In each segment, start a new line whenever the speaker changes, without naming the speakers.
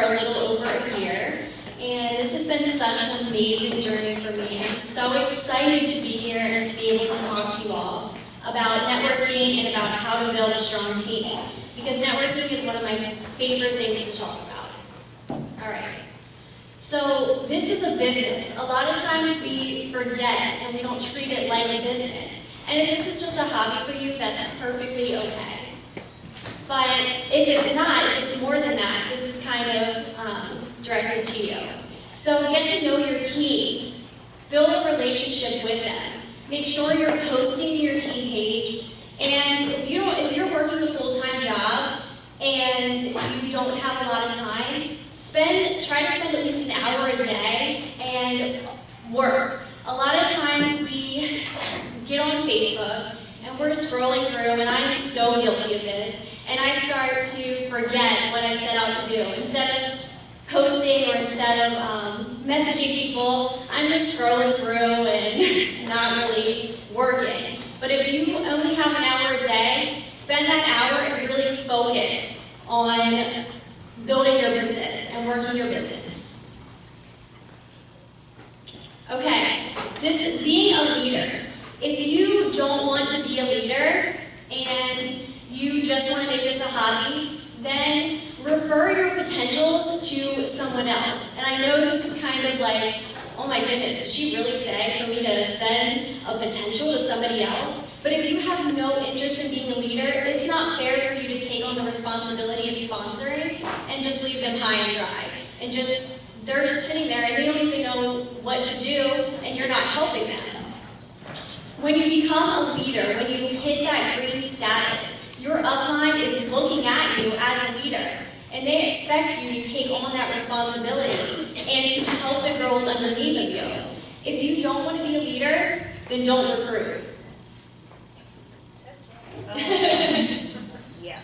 a little over a year, and this has been such an amazing journey for me. I'm so excited to be here and to be able to talk to you all about networking and about how to build a strong team, because networking is one of my favorite things to talk about. All right. So this is a business. A lot of times we forget and we don't treat it like a business. And if this is just a hobby for you, that's perfectly okay. But if it's not, if it's more than that, this is kind of directed to you. So get to know your team. Build a relationship with them. Make sure you're posting to your team page. And if you're working a full-time job and you don't have a lot of time, try to spend at least an hour a day and work. A lot of times we get on Facebook and we're scrolling through, and I'm so guilty of this, and I start to forget what I set out to do. Instead of posting or instead of messaging people, I'm just scrolling through and not really working. But if you only have an hour a day, spend that hour and really focus on building your business and working your business. Okay, this is being a leader. If you don't want to be a leader and you just want to make this a hobby, then refer your potentials to someone else. And I know this is kind of like, oh my goodness, did she really say for me to send a potential to somebody else? But if you have no interest in being a leader, it's not fair for you to take on the responsibility of sponsoring and just leave them high and dry. And they're just sitting there and they don't even know what to do, and you're not helping them. When you become a leader, when you hit that green status, your upline is looking at you as a leader, and they expect you to take on that responsibility and to help the girls underneath of you. If you don't want to be a leader, then don't recruit.
Yeah.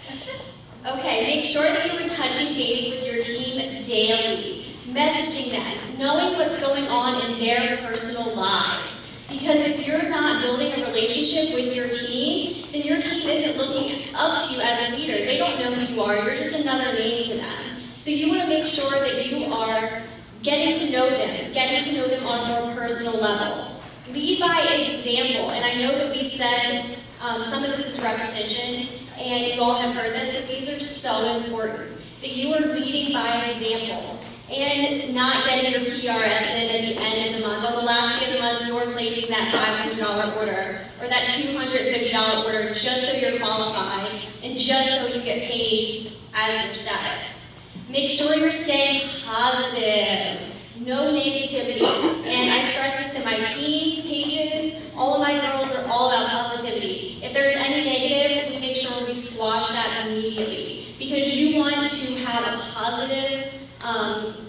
Okay, make sure that you are touching base with your team daily, messaging them, knowing what's going on in their personal lives. Because if you're not building a relationship with your team, then your team isn't looking up to you as a leader. They don't know who you are. You're just another name to them. So you want to make sure that you are getting to know them on a more personal level. Lead by example. And I know that we've said some of this is repetition, and you all have heard this, but these are so important. That you are leading by example. And not getting your PRS in at the end of the month. On the last day of the month, you're placing that $500 order or that $250 order just so you're qualified and just so you get paid as your status. Make sure you're staying positive. No negativity. And I stress this in my team pages. All of my girls are all about positivity. If there's any negative, we make sure we squash that immediately. Because you want to have a positive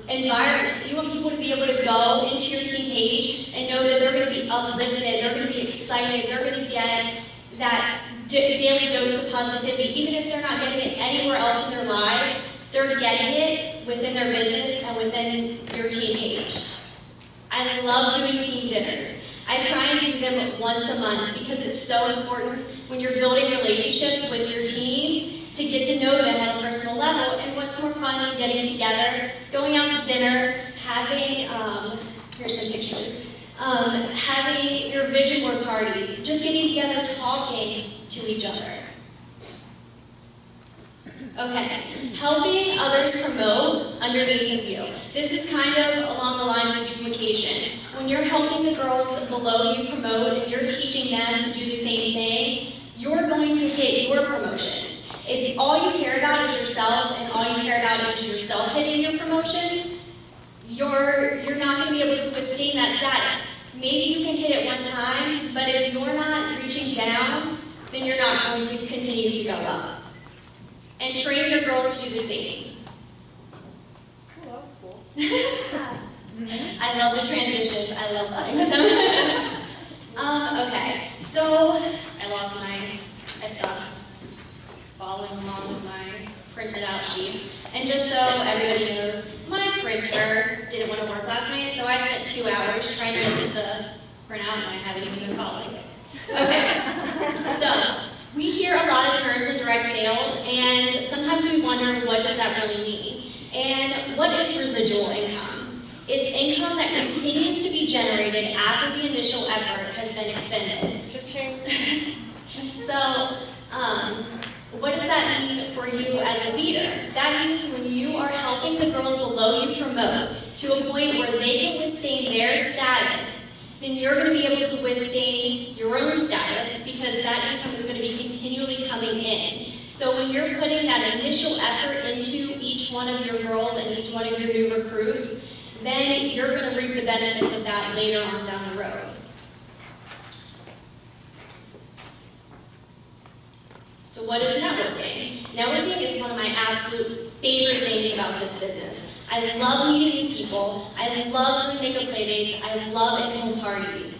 environment. You want people to be able to go into your team page and know that they're going to be uplifted, they're going to be excited, they're going to get that daily dose of positivity. Even if they're not getting it anywhere else in their lives, they're getting it within their business and within your team page. I love doing team dinners. I try and do them once a month because it's so important when you're building relationships with your teams to get to know them on a personal level. And what's more fun than getting together, going out to dinner, having, here's some pictures, having your vision board parties, just getting together, talking to each other. Okay, helping others promote underneath of you. This is kind of along the lines of duplication. When you're helping the girls below you promote and you're teaching them to do the same thing, you're going to hit your promotions. If all you care about is yourself and all you care about is yourself hitting your promotions, you're not going to be able to withstand that status. Maybe you can hit it one time, but if you're not reaching down, then you're not going to continue to go up. And train your girls to do the same.
Oh, that was cool.
I love the transitions. I love that. Okay, so I stopped following along with my printed out sheets. And just so everybody knows, my printer didn't want to work last night, so I spent 2 hours trying to get this to print out, and I haven't even been following it. Okay, so we hear a lot of terms in direct sales, and sometimes we wonder, what does that really mean? And what is residual income? It's income that continues to be generated after the initial effort has been expended.
Cha-ching.
So, what does that mean for you as a leader? That means when you are helping the girls below you promote to a point where they can withstand their status, then you're going to be able to withstand your own status because that income is going to be continually coming in. So when you're putting that initial effort into each one of your girls and each one of your new recruits, then you're going to reap the benefits of that later on down the road. So what is networking? Networking is one of my absolute favorite things about this business. I love meeting new people. I love doing makeup play dates. I love in-home parties.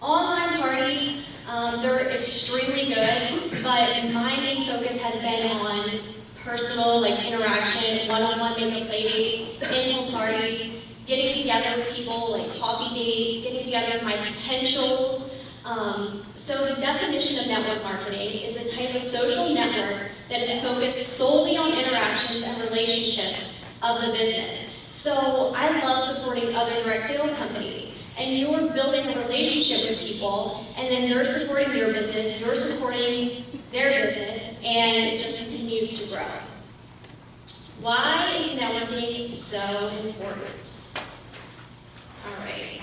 Online parties, they're extremely good, but my main focus has been on personal, like interaction, one-on-one makeup play dates, in-home parties, getting together with people, like coffee dates, getting together with my potentials. So the definition of network marketing is a type of social network that is focused solely on interactions and relationships of the business. So I love supporting other direct sales companies. And you're building a relationship with people, and then they're supporting your business, you're supporting their business, and it just continues to grow. Why is networking so important? All right.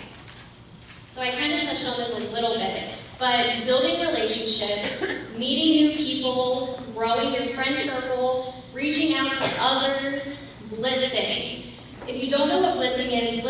So I kind of touched on this a little bit, but building relationships, meeting new people, growing your friend circle, reaching out to others, blitzing. If you don't know what blitzing is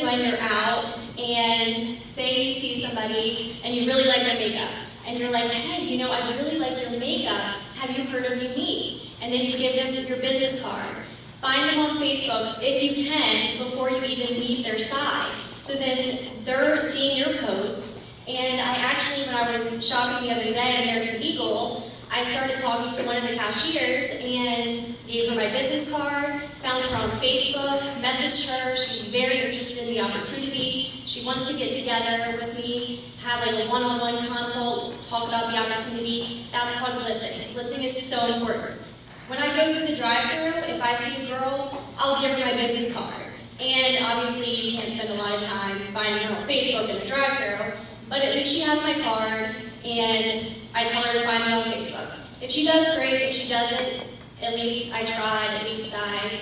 when you're out and say you see somebody and you really like their makeup, and you're like, hey, you know, I really like your makeup. Have you heard of Unique? And then you give them your business card. Find them on Facebook if you can before you even leave their side. So then they're seeing your posts. And I actually, when I was shopping the other day at American Eagle, I started talking to one of the cashiers and gave her my business card, found her on Facebook, messaged her. She's very interested in the opportunity. She wants to get together with me, have like a one-on-one consult, talk about the opportunity. That's called blitzing. Blitzing is so important. When I go through the drive-thru, if I see a girl, I'll give her my business card. And obviously you can't spend a lot of time finding her on Facebook in the drive-thru, but at least she has my card, and I tell her to find me on Facebook. If she does, great. If she doesn't, at least I tried. At least I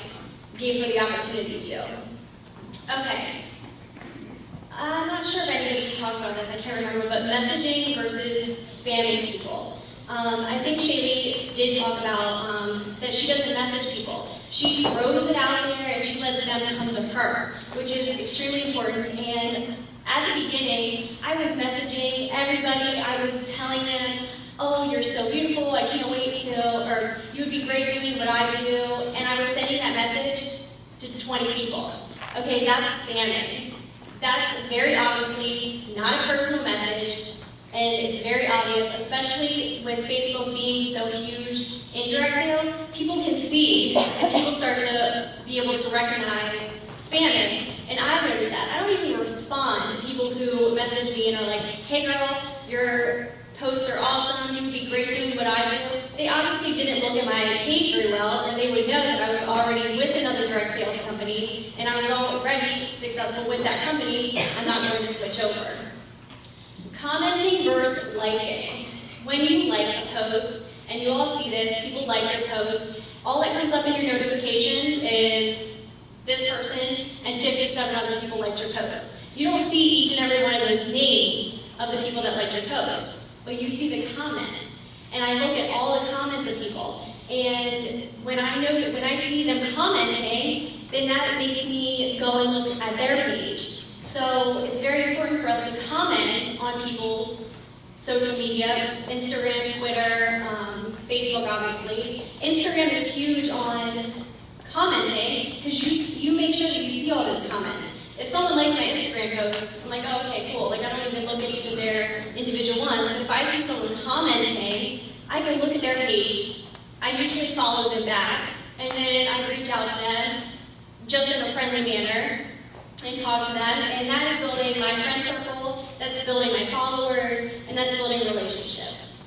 gave her the opportunity to. Okay. I'm not sure if anybody talked about this. I can't remember, but messaging versus spamming people. I think Shaylee did talk about that she doesn't message people. She throws it out there and she lets them come to her, which is extremely important. And at the beginning, I was messaging everybody. I was telling them, oh, you're so beautiful, I can't wait to, or you would be great doing what I do. And I was sending that message to 20 people. Okay, that's spamming. That's very obviously not a personal message, and it's very obvious, especially with Facebook being so huge in direct sales, people can see, and people start to be able to recognize spamming. And I've noticed that. I don't even respond to people who message me and are like, hey girl, your posts are awesome, you would be great doing what I do. They obviously didn't look at my page very well, and they would know that I was already with another direct sales company, and I was already successful with that company. I'm not going to switch over. Commenting versus liking. When you like a post, and you all see this, people like your posts, all that comes up in your notifications is this person and 57 other people liked your post. You don't see each and every one of those names of the people that liked your post, but you see the comments. And I look at all the comments of people, and when I see them commenting, then that makes me go and look at their page. So it's very important for us to comment on people's social media, Instagram, Twitter, Facebook obviously. Instagram is huge on commenting because you make sure that you see all those comments. If someone likes my Instagram post, I'm like, oh, okay, cool. Like, I don't even look at each of their individual ones. But if I see someone commenting, I can look at their page. I usually follow them back, and then I reach out to them just in a friendly manner and talk to them. And that is building my friend circle, that's building my followers, and that's building relationships.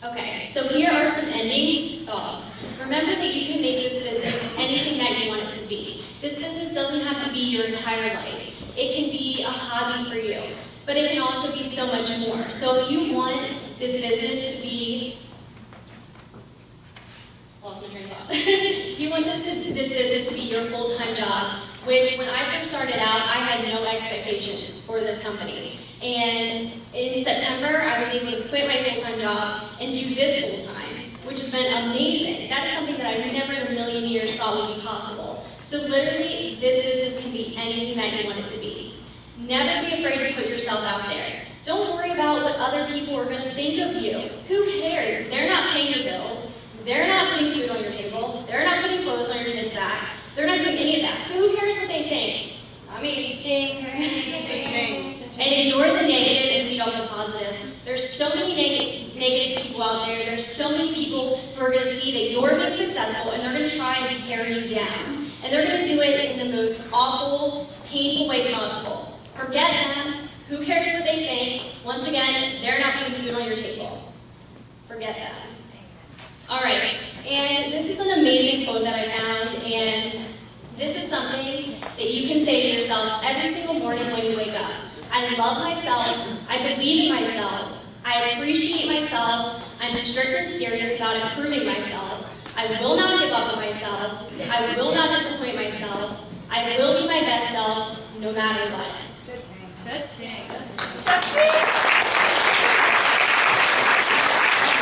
Okay, so here are some ending thoughts. Remember that you can make this business This business doesn't have to be your entire life. It can be a hobby for you, but it can also be so much more. So if you want this business to be, lost my train of thought. If you want this business to be your full-time job, which when I first started out, I had no expectations for this company. And in September, I was able to quit my full-time job and do this full-time, which has been amazing. That is something that I never in a million years thought would be possible. So literally, this business can be anything that you want it to be. Never be afraid to put yourself out there. Don't worry about what other people are going to think of you. Who cares? They're not paying your bills. They're not putting food on your table. They're not putting clothes on your kids' back. They're not doing any of that. So who cares what they think? I mean, and ignore the negative and feed off the positive. There's so many negative people out there. There's so many people who are going to see that you're being successful and they're going to try and tear you down. And they're going to do it in the most awful, painful way possible. Forget them. Who cares what they think? Once again, they're not putting food on your table. Forget that. All right, and this is an amazing quote that I found, and this is something that you can say to yourself every single morning when you wake up. I love myself, I believe in myself, I appreciate myself, I'm strict and serious about improving myself, I will not give up on myself, I will not disappoint myself, I will be my best self no matter what.
Cha-ching.